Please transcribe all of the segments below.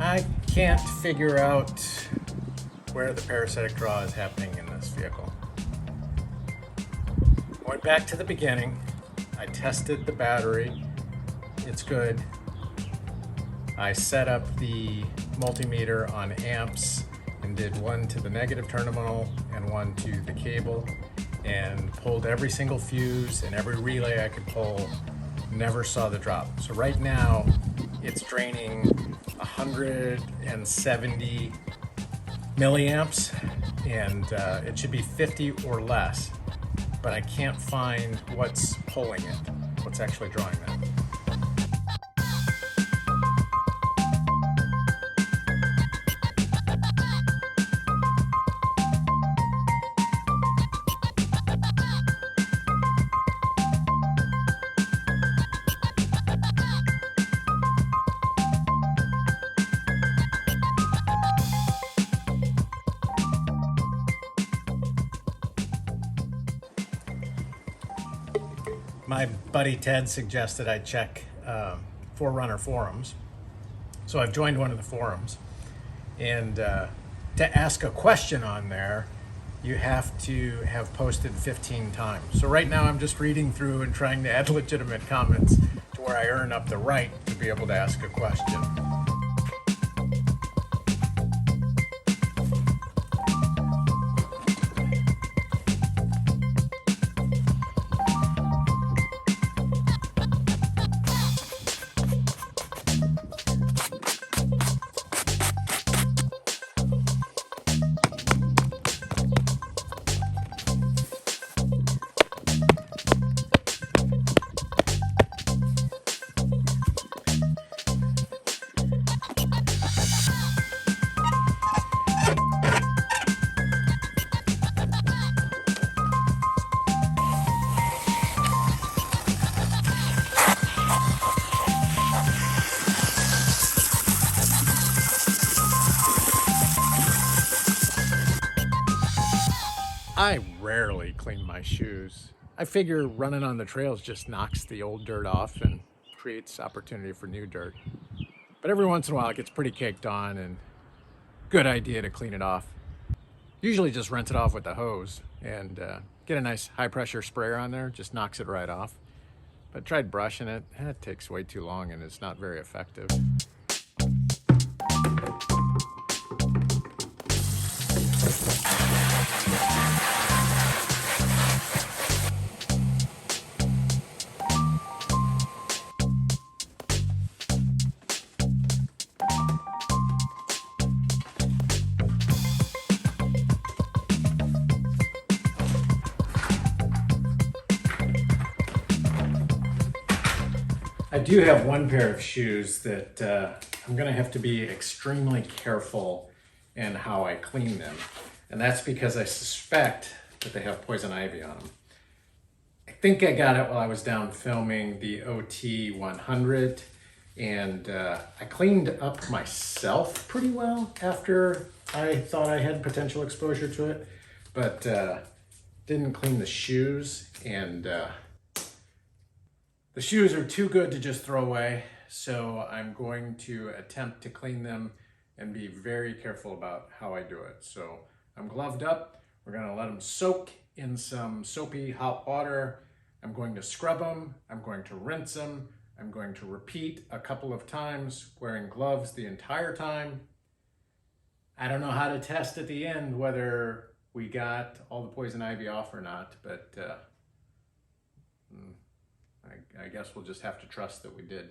I can't figure out where the parasitic draw is happening in this vehicle. I went back to the beginning. I tested the battery. It's good. I set up the multimeter on amps and did one to the negative terminal and one to the cable, and pulled every single fuse and every relay I could pull. Never saw the drop. So right now it's draining 170 milliamps, and it should be 50 or less, but I can't find what's pulling it, what's actually drawing that. My buddy Ted suggested I check Forerunner forums. So I've joined one of the forums. And to ask a question on there, you have to have posted 15 times. So right now I'm just reading through and trying to add legitimate comments to where I earn up the right to be able to ask a question. I rarely clean my shoes. I figure running on the trails just knocks the old dirt off and creates opportunity for new dirt. But every once in a while it gets pretty caked on, and good idea to clean it off. Usually just rinse it off with the hose and get a nice high pressure sprayer on there, just knocks it right off. But I tried brushing it, and it takes way too long and it's not very effective. I do have one pair of shoes that I'm gonna have to be extremely careful in how I clean them. And that's because I suspect that they have poison ivy on them. I think I got it while I was down filming the OT 100, and I cleaned up myself pretty well after I thought I had potential exposure to it, but didn't clean the shoes, and the shoes are too good to just throw away, so I'm going to attempt to clean them and be very careful about how I do it. So I'm gloved up. We're gonna let them soak in some soapy hot water. I'm going to scrub them. I'm going to rinse them. I'm going to repeat a couple of times, wearing gloves the entire time. I don't know how to test at the end whether we got all the poison ivy off or not, but I guess we'll just have to trust that we did.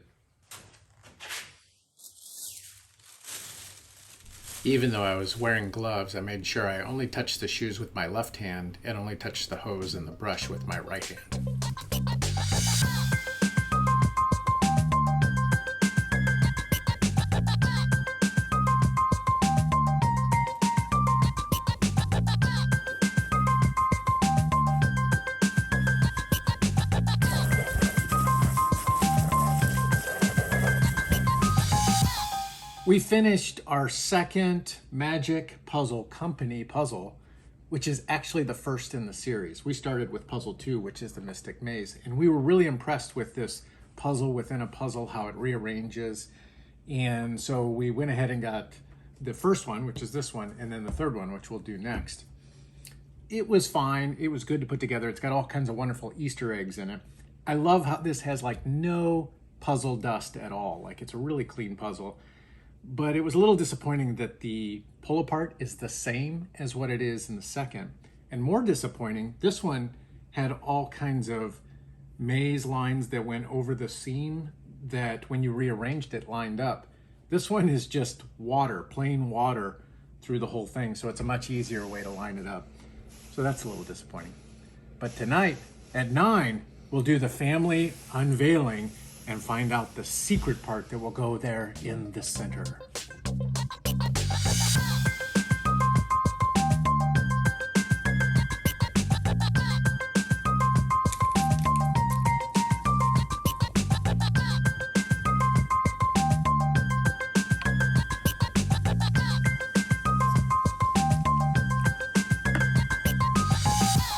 Even though I was wearing gloves, I made sure I only touched the shoes with my left hand and only touched the hose and the brush with my right hand. We finished our second Magic Puzzle Company puzzle, which is actually the first in the series. We started with puzzle 2, which is the Mystic Maze, and we were really impressed with this puzzle within a puzzle, how it rearranges. And so we went ahead and got the first one, which is this one, and then the third one, which we'll do next. It was fine. It was good to put together. It's got all kinds of wonderful Easter eggs in it. I love how this has like no puzzle dust at all. Like it's a really clean puzzle. But it was a little disappointing that the pull apart is the same as what it is in the second. And more disappointing, this one had all kinds of maze lines that went over the seam that when you rearranged it lined up. This one is just water, plain water through the whole thing. So it's a much easier way to line it up. So that's a little disappointing. But tonight at 9, we'll do the family unveiling and find out the secret part that will go there in the center.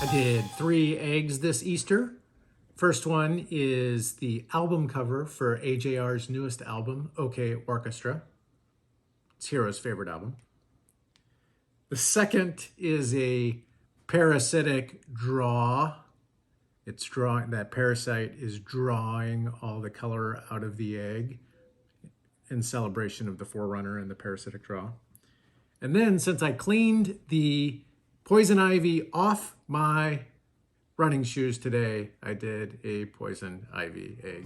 I did 3 eggs this Easter. First one is the album cover for AJR's newest album, OK Orchestra. It's Hero's favorite album. The second is a parasitic draw. It's drawing, that parasite is drawing all the color out of the egg in celebration of the Forerunner and the parasitic draw. And then since I cleaned the poison ivy off my running shoes today, I did a poison ivy egg.